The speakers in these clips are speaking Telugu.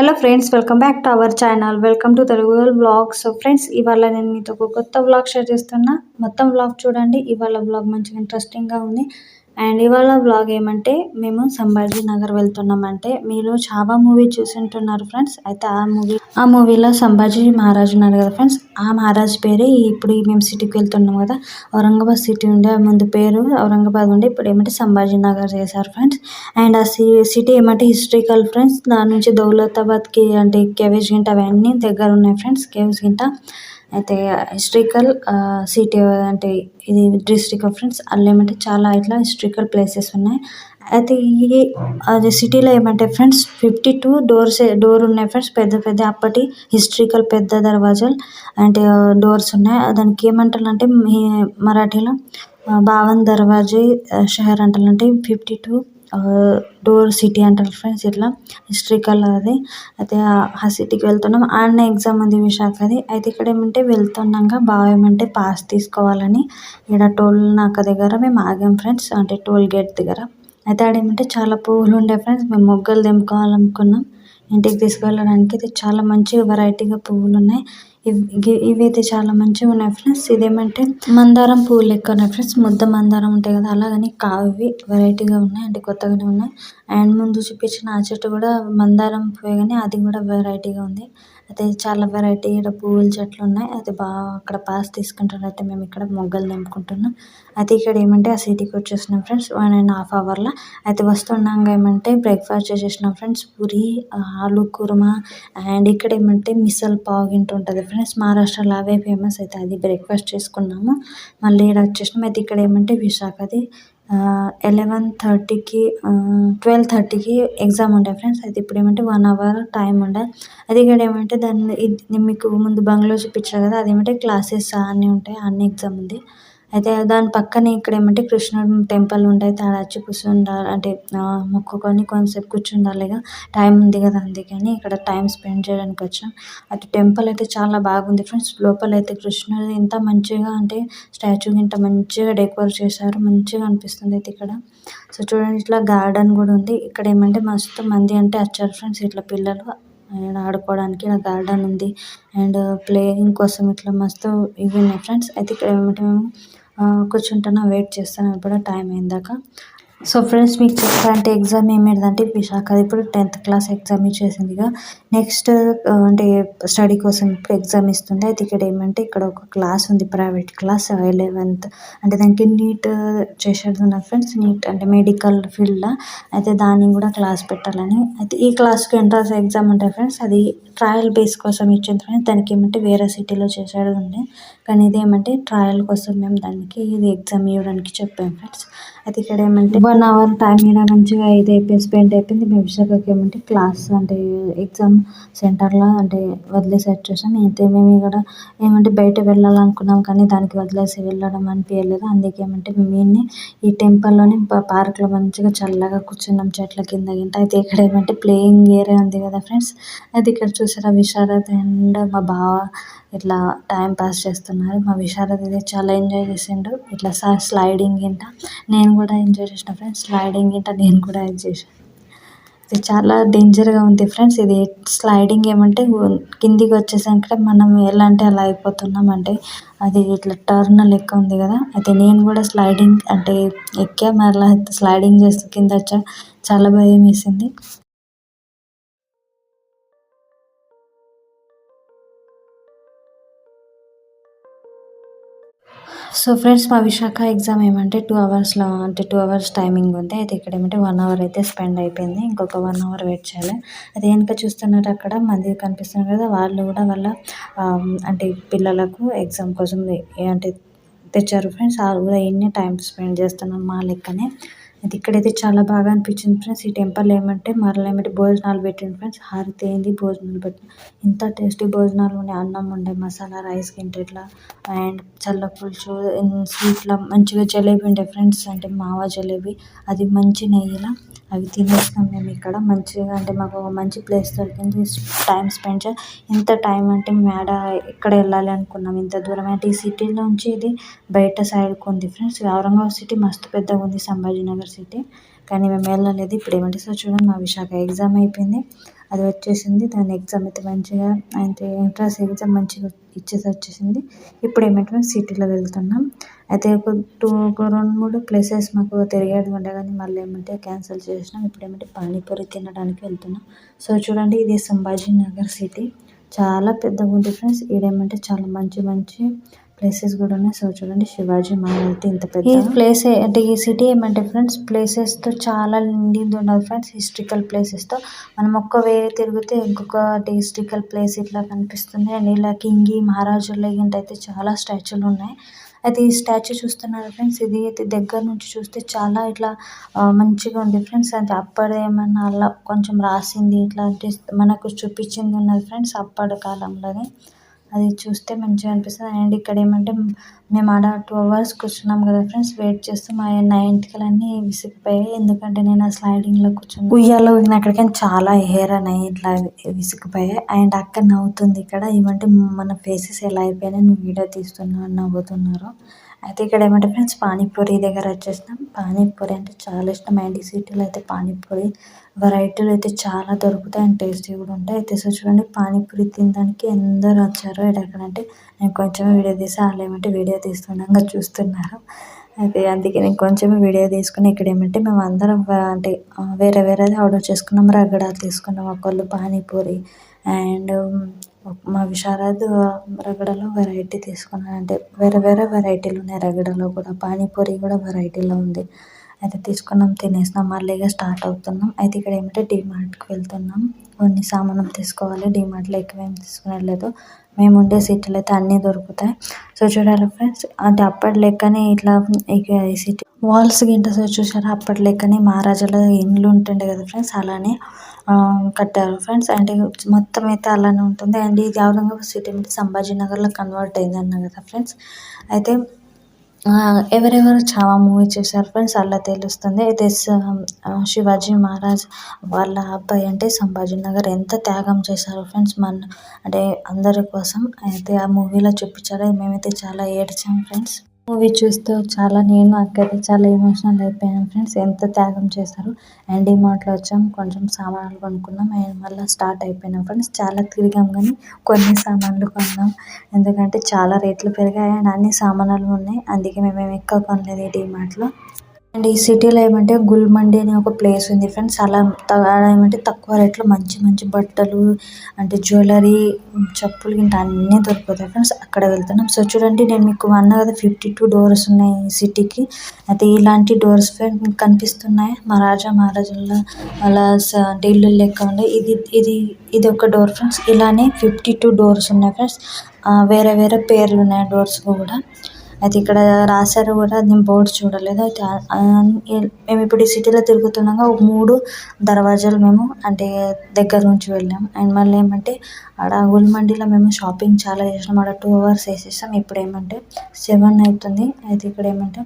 Hello friends, welcome back to our channel. Welcome to Telugu vlog. So friends, ఇవాళ నేను మీతో ఒక కొత్త వ్లాగ్ షేర్ చేస్తున్నా. మొత్తం వ్లాగ్ చూడండి. ఇవాళ వ్లాగ్ మంచిగా ఇంట్రెస్టింగ్గా ఉంది. అండ్ ఇవాళ వ్లాగ్ ఏమంటే, మేము సంభాజీ నగర్ వెళ్తున్నామంటే, మీరు చావా మూవీ చూసింటున్నారు ఫ్రెండ్స్. అయితే ఆ మూవీలో సంభాజీ మహారాజు ఉన్నారు కదా ఫ్రెండ్స్. ఆ మహారాజ్ పేరే ఇప్పుడు మేము సిటీకి వెళ్తున్నాం కదా. ఔరంగాబాద్ సిటీ ఉండే ముందు పేరు ఔరంగాబాద్ ఉండే, ఇప్పుడు ఏమంటే సంభాజీ నగర్ చేశారు ఫ్రెండ్స్. అండ్ ఆ సిటీ ఏమంటే హిస్టరికల్ ఫ్రెండ్స్. దాని నుంచి దౌలతాబాద్కి అంటే కేవ్స్ గింట అవన్నీ దగ్గర ఉన్నాయి ఫ్రెండ్స్. కేవ్స్ గింట అయితే హిస్టరికల్ సిటీ అంటే ఇది డిస్ట్రిక్ట్ ఆఫ్ ఫ్రెండ్స్. అందులో ఏమంటే చాలా ఇట్లా హిస్టరికల్ ప్లేసెస్ ఉన్నాయి. అయితే అది సిటీలో ఏమంటే ఫ్రెండ్స్ 52 డోర్ ఉన్నాయి ఫ్రెండ్స్. పెద్ద పెద్ద అప్పటి హిస్టరికల్ పెద్ద దర్వాజాలు అంటే డోర్స్ ఉన్నాయి. దానికి ఏమంటారంటే మరాఠీలో బావన్ దర్వాజే షహర్ అంటారు. అంటే 52 డోర్ సిటీ అంటారు ఫ్రెండ్స్. ఇట్లా హిస్టరికల్ అది. అయితే ఆ సిటీకి వెళ్తున్నాం. ఆడనే ఎగ్జామ్ ఉంది విశాఖది. అయితే ఇక్కడ ఏమంటే వెళ్తున్నాక బాగా ఏమంటే పాస్ తీసుకోవాలని ఇక్కడ టోల్ నాక దగ్గర మేము ఆగాం ఫ్రెండ్స్. అంటే టోల్ గేట్ దగ్గర. అయితే ఆడేమంటే చాలా పువ్వులు ఉండే ఫ్రెండ్స్. మేము మొగ్గలు తెంపుకోవాలనుకున్నాం ఇంటికి తీసుకువెళ్ళడానికి. అయితే చాలా మంచిగా వెరైటీగా పువ్వులు ఉన్నాయి. ఇవైతే చాలా మంచిగా ఉన్నాయి ఫ్రెండ్స్. ఇదేమంటే మందారం పువ్వులు లెక్క ఉన్నాయి ఫ్రెండ్స్. ముద్ద మందారం ఉంటాయి కదా, అలాగని కావి వెరైటీగా ఉన్నాయి. అంటే కొత్తగానే ఉన్నాయి. అండ్ ముందు చూపించిన ఆ చెట్టు కూడా మందారం పువ్వే కానీ అది కూడా వెరైటీగా ఉంది. అయితే చాలా వెరైటీ ఇక్కడ పువ్వుల చెట్లు ఉన్నాయి. అయితే బాగా అక్కడ పాస్ తీసుకుంటారు. అయితే మేము ఇక్కడ మొగ్గలు తెంపుకుంటున్నాం. అయితే ఇక్కడ ఏమంటే ఆ సిటీకి వచ్చేసినాం ఫ్రెండ్స్ 1.5 అవర్లో. అయితే వస్తున్నాక ఏమంటే బ్రేక్ఫాస్ట్ చేసేసినాం ఫ్రెండ్స్. పూరి, ఆలు కుర్మా. అండ్ ఇక్కడ ఏమంటే మిసల్ పావ్ గింట ఉంటుంది ఫ్రెండ్స్. మహారాష్ట్రలో అవే ఫేమస్. అయితే అది బ్రేక్ఫాస్ట్ చేసుకున్నాము. మళ్ళీ ఇక్కడ వచ్చేసినాం. అయితే ఇక్కడ ఏమంటే విశాఖది 11:30కి 12:30కి ఎగ్జామ్ ఉండే ఫ్రెండ్స్. అయితే ఇప్పుడు ఏమంటే 1 అవర్ టైం ఉండే. అది ఇక్కడ ఏమంటే నేను మీకు ముందు బంగ్లో చూపించాను కదా, అదేమంటే క్లాసెస్ అన్నీ ఉంటాయి. అన్ని ఎగ్జామ్ ఉంది. అయితే దాని పక్కనే ఇక్కడ ఏమంటే కృష్ణుడు టెంపుల్ ఉండే. అయితే ఆడ వచ్చి కూర్చుండాలి అంటే మొక్కుకొని కొంతసేపు కూర్చుండాలి ఇక. టైం ఉంది కదా, అందుకని ఇక్కడ టైం స్పెండ్ చేయడానికి వచ్చాం. అటు టెంపుల్ అయితే చాలా బాగుంది ఫ్రెండ్స్. లోపల అయితే కృష్ణుడు ఎంత మంచిగా అంటే స్టాచ్యూ ఇంత మంచిగా డెకోర్ చేశారు. మంచిగా అనిపిస్తుంది అయితే ఇక్కడ. సో చూడండి, ఇట్లా గార్డెన్ కూడా ఉంది. ఇక్కడ ఏమంటే మస్తు మంది అంటే వచ్చారు ఫ్రెండ్స్. ఇట్లా పిల్లలు ఆడుకోవడానికి ఇలా గార్డెన్ ఉంది. అండ్ ప్లేయింగ్ కోసం ఇట్లా మస్తు ఇవి ఉన్నాయి ఫ్రెండ్స్. అయితే ఇక్కడ ఏమంటే మేము కూర్చుంటున్నా, వెయిట్ చేస్తాను ఇప్పుడు టైం అయిందాక. సో ఫ్రెండ్స్, మీకు చెప్పాలంటే ఎగ్జామ్ ఏమేంటంటే విశాఖ ఇప్పుడు 10th క్లాస్ ఎగ్జామ్ ఇచ్చేసింది ఇక. నెక్స్ట్ అంటే స్టడీ కోసం ఇప్పుడు ఎగ్జామ్ ఇస్తుంది. అయితే ఇక్కడ ఏమంటే ఇక్కడ ఒక క్లాస్ ఉంది, ప్రైవేట్ క్లాస్ 11th. అంటే దానికి నీట్ చేసేది ఉన్నారు ఫ్రెండ్స్. నీట్ అంటే మెడికల్ ఫీల్డ్లో. అయితే దానికి కూడా క్లాస్ పెట్టాలని. అయితే ఈ క్లాస్కి ఎంట్రన్స్ ఎగ్జామ్ ఉంటాయి ఫ్రెండ్స్. అది ట్రయల్ బేస్ కోసం ఇచ్చింది ఫ్రెండ్స్. దానికి ఏమంటే వేరే సిటీలో చేసేది ఉండే, కానీ ఇదేమంటే ట్రయల్ కోసం మేము దానికి ఇది ఎగ్జామ్ ఇవ్వడానికి చెప్పాము ఫ్రెండ్స్. అయితే ఇక్కడ ఏమంటే 1 అవర్ టైం ఇక్కడ మంచిగా ఇది అయిపోయి స్పెండ్ అయిపోయింది. మేము విశాఖకి ఏమంటే క్లాస్ అంటే ఎగ్జామ్ సెంటర్లో అంటే వదిలేసి వచ్చేసాం. అయితే మేము ఇక్కడ ఏమంటే బయట వెళ్ళాలనుకున్నాం, కానీ దానికి వదిలేసి వెళ్ళడం అనిపించలేదు. అందుకే ఏమంటే మేము ఈ టెంపుల్లోనే పార్క్లో మంచిగా చల్లగా కూర్చున్నాం చెట్ల కింద గింట. అయితే ఇక్కడ ఏమంటే ప్లేయింగ్ ఏరియా ఉంది కదా ఫ్రెండ్స్. అయితే ఇక్కడ చూసారా విశారద్ అండ్ మా బావ ఇట్లా టైం పాస్ చేస్తున్నారు. మా విశారద్ అయితే చాలా ఎంజాయ్ చేసిండు. ఇట్లా స్లైడింగ్ గింట నేను కూడా ఎంజాయ్ చేసిన ఫ్రెండ్స్. స్లైడింగ్ గింట నేను కూడా ఎంజాయ్ చేసాను. ఇది చాలా డేంజర్గా ఉంది ఫ్రెండ్స్. ఇది స్లైడింగ్ ఏమంటే కిందికి వచ్చేసాక మనం ఎలా అంటే అలా అయిపోతున్నాం. అంటే అది ఇట్లా టర్న్ లెక్క ఉంది కదా. అయితే నేను కూడా స్లైడింగ్ అంటే ఎక్కా, మళ్ళీ స్లైడింగ్ చేస్తూ కింద వచ్చా. చాలా భయం వేసింది. సో ఫ్రెండ్స్, మా విశాఖ ఎగ్జామ్ ఏమంటే 2 అవర్స్లో అంటే 2 అవర్స్ టైమింగ్ ఉంది. అయితే ఇక్కడ ఏమంటే 1 అవర్ అయితే స్పెండ్ అయిపోయింది. ఇంకొక 1 అవర్ వెయిట్ చేయాలి. అది వెనక చూస్తున్నారు అక్కడ మంది కనిపిస్తున్నారు కదా, వాళ్ళు కూడా వాళ్ళ అంటే పిల్లలకు ఎగ్జామ్ కోసం అంటే తెచ్చారు ఫ్రెండ్స్. వాళ్ళు కూడా ఎన్ని టైం స్పెండ్ చేస్తున్నారు మా లెక్కనే. అది ఇక్కడైతే చాలా బాగా అనిపించింది ఫ్రెండ్స్. ఈ టెంపుల్ ఏమంటే మరలా ఏమంటే భోజనాలు పెట్టింది ఫ్రెండ్స్. హారతి అయింది, భోజనాలు పెట్టి ఇంత టేస్టీ భోజనాలు ఉండే. అన్నం ఉండే, మసాలా రైస్ గింట ఇట్లా అండ్ చల్ల పులుసు స్వీట్లో మంచిగా జలేబీ ఉండే ఫ్రెండ్స్. అంటే మావా జలేబీ, అది మంచి నెయ్యిలా అవి తినేసినాం మేము ఇక్కడ మంచిగా. అంటే మాకు ఒక మంచి ప్లేస్ దొరికింది టైం స్పెండ్ చేయాలి. ఇంత టైం అంటే మేము ఎక్కడ వెళ్ళాలి అనుకున్నాం ఇంత దూరం. అంటే ఈ సిటీలో నుంచి ఇది బయట సైడ్కి ఉంది ఫ్రెండ్స్. ఔరంగాబాద్ సిటీ మస్తు పెద్దగా ఉంది, సంభాజీ నగర్ సిటీ, కానీ మేము వెళ్ళలేదు. ఇప్పుడు ఏమంటే సో చూడండి, మా విశాఖ ఎగ్జామ్ అయిపోయింది. అది వచ్చేసింది. దాని ఎగ్జామ్ అయితే మంచిగా అయితే ఎంట్రన్స్ ఎగ్జామ్ మంచిగా ఇచ్చేసి వచ్చేసింది. ఇప్పుడు ఏమంటే సిటీలో వెళ్తున్నాం. అయితే ఒక 2, 3 ప్లేసెస్ మాకు తిరిగేది ఉండే కానీ మళ్ళీ ఏమంటే క్యాన్సిల్ చేసినాం. ఇప్పుడు ఏమంటే పానీపూరి తినడానికి వెళ్తున్నాం. సో చూడండి, ఇది సంభాజీ నగర్ సిటీ. చాలా పెద్దగా ఉంది ఫ్రెండ్స్. ఈడేమంటే చాలా మంచి మంచి ప్లేసెస్ కూడా ఉన్నాయి. సో చూడండి, శివాజీ మహల్ అయితే ఇంత పెద్ద ఈ ప్లేస్ అంటే ఈ సిటీ ఏమంటే ఫ్రెండ్స్ ప్లేసెస్తో చాలా నిండింది ఉన్నది ఫ్రెండ్స్. హిస్టారికల్ ప్లేసెస్తో మనం ఒక్క వే తిరిగితే ఇంకొకటి హిస్టారికల్ ప్లేస్ ఇట్లా కనిపిస్తుంది. అండ్ ఇలా కింగ్ మహారాజుల అయితే చాలా స్టాచ్యూలు ఉన్నాయి. అయితే ఈ స్టాచ్యూ చూస్తున్నారు ఫ్రెండ్స్, ఇది అయితే దగ్గర నుంచి చూస్తే చాలా ఇట్లా మంచిగా ఉంది ఫ్రెండ్స్. అంటే అప్పటి ఏమన్నా అలా కొంచెం రాసింది ఇట్లా అంటే మనకు చూపించింది ఉన్నది ఫ్రెండ్స్ అప్పటి కాలంలోనే. అది చూస్తే మంచిగా అనిపిస్తుంది. అండ్ ఇక్కడ ఏమంటే మేము ఆడ 2 అవర్స్ కూర్చున్నాం కదా ఫ్రెండ్స్, వెయిట్ చేస్తూ నా ఎంటికలన్నీ విసిగిపోయాయి. ఎందుకంటే నేను ఆ స్లైడింగ్లో కూర్చొని ఉయ్యాలో ఊగినక్కడికని చాలా హెయిర్ అనేవి ఇట్లా విసిగిపోయాయి. అండ్ అక్క నవ్వుతుంది ఇక్కడ. ఏమంటే మన ఫేసెస్ ఎలా అయిపోయినాయి, నువ్వు వీడియో తీస్తున్నావు అని నవ్వుతున్నారు. అయితే ఇక్కడ ఏమంటే ఫ్రెండ్స్ పానీపూరి దగ్గర వచ్చేసినాం. పానీపూరి అంటే చాలా ఇష్టం. అండ్ ఈ సిటీలో అయితే పానీపూరి వెరైటీలు అయితే చాలా దొరుకుతాయి అండ్ టేస్టీ కూడా ఉంటాయి. అయితే సో చూడండి, పానీపూరి తినడానికి అందరూ వచ్చారు. ఎక్కడంటే నేను కొంచెమే వీడియో తీసి వాళ్ళు ఏమంటే వీడియో తీస్తుండగా చూస్తున్నారు. అయితే అందుకే నేను కొంచెమే వీడియో తీసుకుని ఇక్కడ ఏమంటే మేము అందరం అంటే వేరే వేరేది ఆర్డర్ చేసుకున్నాం. రగడ తీసుకున్నాం, ఒకళ్ళు పానీపూరి అండ్ మా విశారద్ రగడలో వెరైటీ తీసుకున్నాను. అంటే వేరే వేరే వెరైటీలు ఉన్నాయి రగడలో కూడా. పానీపూరి కూడా వెరైటీలో ఉంది. అయితే తీసుకున్నాం, తినేసినాం. మళ్ళీ ఇక స్టార్ట్ అవుతున్నాం. అయితే ఇక్కడ ఏమంటే డీమార్ట్కి వెళ్తున్నాం. కొన్ని సామానం తీసుకోవాలి. డీమార్ట్లో ఎక్కువేం తీసుకునేలేదు. మేము ఉండే సిటీలో అయితే అన్నీ దొరుకుతాయి. సో చూడాలి ఫ్రెండ్స్, అంటే అప్పటి లెక్కనే ఇట్లా ఇక ఈ సిటీ వాల్స్ గింట చూసారా, అప్పటి లెక్కనే మహారాజాల ఇండ్లు ఉంటుండే కదా ఫ్రెండ్స్, అలానే కట్టారు ఫ్రెండ్స్. అంటే మొత్తం అయితే అలానే ఉంటుంది. అండ్ ఇది ఔరంగాబాద్ సిటీ అంటే సంభాజీ నగర్లో కన్వర్ట్ అయింది అన్నా కదా ఫ్రెండ్స్. అయితే ఎవరెవరు చావా మూవీ చూసారు ఫ్రెండ్స్, అలా తెలుస్తుంది. అయితే శివాజీ మహారాజ్ వాళ్ళ అబ్బాయి అంటే సంభాజీ నగర్ ఎంత త్యాగం చేశారు ఫ్రెండ్స్ అంటే అందరి కోసం. అయితే ఆ మూవీలో చూపించారు. మేమైతే చాలా ఏడ్చాం ఫ్రెండ్స్. మూవీ చూస్తూ నేను అక్కయితే చాలా ఎమోషనల్ అయిపోయాను ఫ్రెండ్స్. ఎంత త్యాగం చేశారు. అండ్ డీమార్ట్లో వచ్చాం, కొంచెం సామాన్లు కొనుక్కున్నాం అండ్ మళ్ళీ స్టార్ట్ అయిపోయినాం ఫ్రెండ్స్. చాలా తిరిగాం కానీ కొన్ని సామాన్లు కొన్నాం. ఎందుకంటే చాలా రేట్లు పెరిగాయి అండ్ అన్ని సామాన్లు ఉన్నాయి. అందుకే మేమేమి ఎక్కువ కొనలేదు ఈ డీమార్ట్లో. అండ్ ఈ సిటీలో ఏమంటే గుల్మండి అనే ఒక ప్లేస్ ఉంది ఫ్రెండ్స్. అలా ఏమంటే తక్కువ రేట్లో మంచి మంచి బట్టలు అంటే జ్యువెలరీ, చెప్పులు గింట అన్నీ దొరుకుతాయి ఫ్రెండ్స్. అక్కడ వెళ్తున్నాం. సో చూడండి, నేను మీకు అన్నా కదా 52 డోర్స్ ఉన్నాయి ఈ సిటీకి. అయితే ఇలాంటి డోర్స్ కనిపిస్తున్నాయి. మహారాజుల అలా అంటే ఇల్లు లెక్క ఉండే. ఇది ఒక డోర్ ఫ్రెండ్స్. ఇలానే 52 డోర్స్ ఉన్నాయి ఫ్రెండ్స్. వేరే వేరే పేర్లు ఉన్నాయి డోర్స్ కూడా. అయితే ఇక్కడ రాశారు కూడా, నేను బోర్డు చూడలేదు. అయితే మేము ఇప్పుడు ఈ సిటీలో తిరుగుతుండగా 3 దర్వాజాలు మేము అంటే దగ్గర నుంచి వెళ్ళాము. అండ్ మళ్ళీ ఏమంటే ఆడ గుల్మండిలో మేము షాపింగ్ చాలా చేసినాం. ఆడ 2 అవర్స్ వేసేసాం. ఇప్పుడు ఏమంటే 7 అవుతుంది. అయితే ఇక్కడ ఏమంటే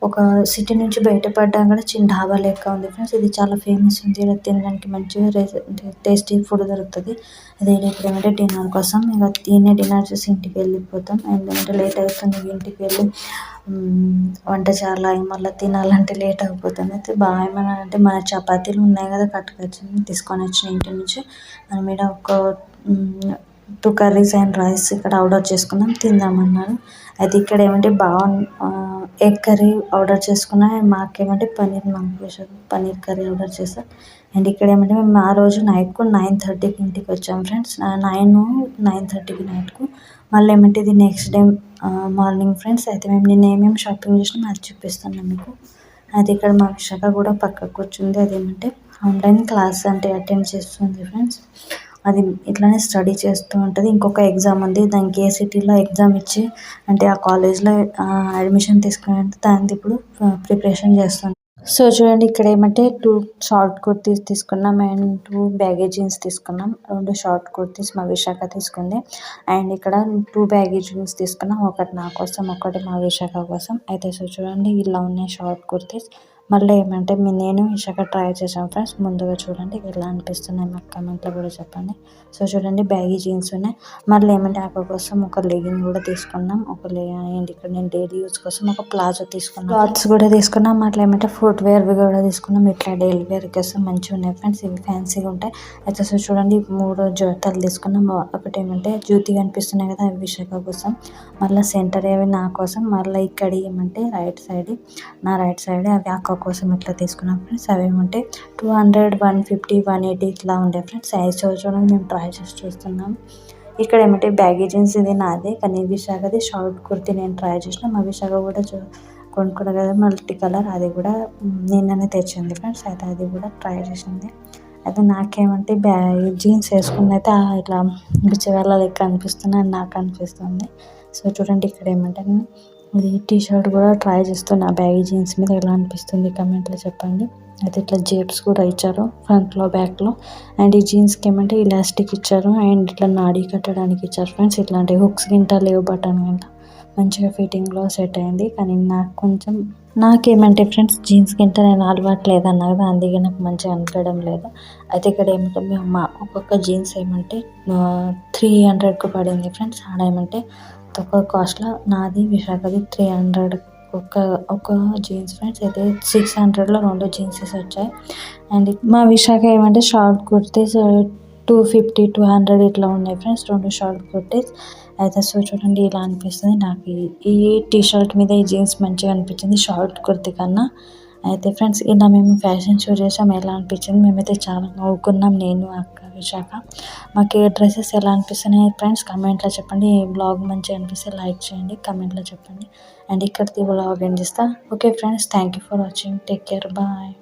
ఒక సిటీ నుంచి బయటపడ్డా కూడా చిన్న ఢాబా లెక్క ఉంది ఫ్రెండ్స్. ఇది చాలా ఫేమస్ ఉంది. ఇలా తినడానికి మంచిగా టేస్టీ ఫుడ్ దొరుకుతుంది. అదే ఇప్పుడు ఏమంటే డిన్నర్ కోసం ఇక డిన్నర్ చేసి ఇంటికి వెళ్ళిపోతాం. ఎందుకంటే లేట్ అవుతుంది. ఇంటికి వెళ్ళి వంటశాల మళ్ళీ తినాలంటే లేట్ అయిపోతుంది. అయితే బాగా ఏమన్నా అంటే మన చపాతీలు ఉన్నాయి కదా కట్టుకొచ్చి తీసుకొని వచ్చిన ఇంటి నుంచి, మన మీద ఒక 2 కర్రీస్ అండ్ రైస్ ఇక్కడ ఆర్డర్ చేసుకున్నాం, తిందామన్నారు. అయితే ఇక్కడ ఏమంటే ఎగ్ కర్రీ ఆర్డర్ చేసుకున్నా. మాకేమంటే పన్నీర్ కర్రీ ఆర్డర్ చేశాను. అండ్ ఇక్కడ ఏమంటే మేము ఆ రోజు నైట్కు 9:30కి ఇంటికి వచ్చాం ఫ్రెండ్స్. 9:30కి నైట్కు. మళ్ళీ ఏమంటే ఇది నెక్స్ట్ డే మార్నింగ్ ఫ్రెండ్స్. అయితే మేము నిన్న ఏమేమి షాపింగ్ చేసినామో అది చూపిస్తాను మీకు. అది ఇక్కడ మా విశాఖ కూడా పక్కకు కూర్చుంది. అదేమంటే ఆన్లైన్ క్లాస్ అంటే అటెండ్ చేస్తుంది ఫ్రెండ్స్. అది ఇట్లానే స్టడీ చేస్తూ ఉంటుంది. ఇంకొక ఎగ్జామ్ ఉంది. దానికి ఏ సిటీలో ఎగ్జామ్ ఇచ్చి అంటే ఆ కాలేజ్లో అడ్మిషన్ తీసుకునేందుకు దానికి ఇప్పుడు ప్రిపరేషన్ చేస్తుంది. సో చూడండి, ఇక్కడ ఏమంటే 2 షార్ట్ కుర్తీస్ తీసుకున్నాం అండ్ 2 బ్యాగీ జీన్స్ తీసుకున్నాం. 2 షార్ట్ కుర్తీస్ మా విశాఖ తీసుకుంది. అండ్ ఇక్కడ 2 బ్యాగీ జీన్స్ తీసుకున్నాం. ఒకటి నా కోసం, ఒకటి మా విశాఖ కోసం. అయితే సో చూడండి, ఇలా ఉన్నాయి షార్ట్ కుర్తీస్. మళ్ళీ ఏమంటే నేను విశాఖ ట్రై చేశాను ఫ్రెండ్స్. ముందుగా చూడండి ఎలా అనిపిస్తున్నాయి మాకు కామెంట్లో కూడా చెప్పండి. సో చూడండి బ్యాగీ జీన్స్ ఉన్నాయి. మళ్ళీ ఏమంటే అక్క కోసం ఒక లెగిన్ కూడా తీసుకున్నాం. అండ్ ఇక్కడ నేను డైలీ యూస్ కోసం ఒక ప్లాజో తీసుకున్నాం. క్లాత్స్ కూడా తీసుకున్నాం. అట్లా ఏమంటే ఫుట్వేర్వి కూడా తీసుకున్నాం. ఇట్లా డైలీ వేర్ కోసం మంచిగా ఉన్నాయి ఫ్రెండ్స్. ఇవి ఫ్యాన్సీగా ఉంటాయి. అయితే సో చూడండి 3 జతలు తీసుకున్నాం. ఒకటి ఏమంటే జ్యూతి కనిపిస్తున్నాయి కదా అవి విశాఖ కోసం, మళ్ళీ సెంటర్ అవి నా కోసం, మళ్ళీ ఇక్కడ ఏమంటే నా రైట్ సైడ్ అవి అక్క కోసం ఇట్లా తీసుకున్నాం ఫ్రెండ్స్. అవి ఏమంటే 200, 150, 180 ఇట్లా ఉండే ఫ్రెండ్స్. సైజ్ చూడండి మేము ట్రై చేసి చూస్తున్నాం. ఇక్కడ ఏమంటే బ్యాగీ జీన్స్ ఇది నాదే, కానీ విశాఖది షార్ట్ కుర్తీ నేను ట్రై చేసిన. మా విశాఖ కూడా కొనుక్కున్నా కదా మల్టీ కలర్, అది కూడా నిన్ననే తెచ్చింది ఫ్రెండ్స్. అయితే అది కూడా ట్రై చేసింది. అయితే నాకేమంటే జీన్స్ వేసుకున్న అయితే ఇట్లా బిచ్చగాళ్ళ లెక్క అనిపిస్తుంది అని నాకు అనిపిస్తుంది. సో చూడండి ఇక్కడ ఏమంటే నేను ఇది టీ షర్ట్ కూడా ట్రై చేస్తున్నా బ్యాగీ జీన్స్ మీద ఎలా అనిపిస్తుంది కామెంట్లో చెప్పండి. అయితే ఇట్లా జేబ్స్ కూడా ఇచ్చారు ఫ్రంట్లో బ్యాక్లో. అండ్ ఈ జీన్స్కి ఏమంటే ఇలాస్టిక్ ఇచ్చారు అండ్ ఇట్లా నాడీ కట్టడానికి ఇచ్చారు ఫ్రెండ్స్. ఇట్లాంటి హుక్స్ గింట లేవు, బటన్ గింట మంచిగా ఫిట్టింగ్లో సెట్ అయింది. కానీ నాకేమంటే ఫ్రెండ్స్ జీన్స్ గింట నేను అలవాటు లేదన్నా కదా, అందుకే నాకు మంచిగా అనిపించడం లేదు. అయితే ఇక్కడ ఏమంటే మేము ఒక్కొక్క జీన్స్ ఏమంటే 300కు పడింది ఫ్రెండ్స్. ఆడ ఏమంటే తక్కువ కాస్ట్లో నాది విశాఖది 300 ఒక జీన్స్ ఫ్రెండ్స్. అయితే 600లో 2 జీన్సెస్ వచ్చాయి. అండ్ మా విశాఖ ఏమంటే షార్ట్ కుర్తీస్ 250, 200 ఇట్లా ఉన్నాయి ఫ్రెండ్స్, 2 షార్ట్ కుర్తీస్. అయితే సో చూడండి ఇలా అనిపిస్తుంది నాకు. ఈ టీ షర్ట్ మీద ఈ జీన్స్ మంచిగా అనిపించింది షార్ట్ కుర్తీ కన్నా. అయితే ఫ్రెండ్స్ ఇలా మేము ఫ్యాషన్ షో చేసాం. ఎలా అనిపించింది? మేమైతే చాలా నవ్వుకున్నాం, నేను అక్క విశాఖ. మాకు ఏ డ్రెస్సెస్ ఎలా అనిపిస్తున్నాయి ఫ్రెండ్స్ కామెంట్లో చెప్పండి. ఈ బ్లాగ్ మంచిగా అనిపిస్తే లైక్ చేయండి, కామెంట్లో చెప్పండి. అండ్ ఇక్కడికి బ్లాగ్ ఎండ్ చేస్తా. Okay friends, thank you for watching. Take care, bye.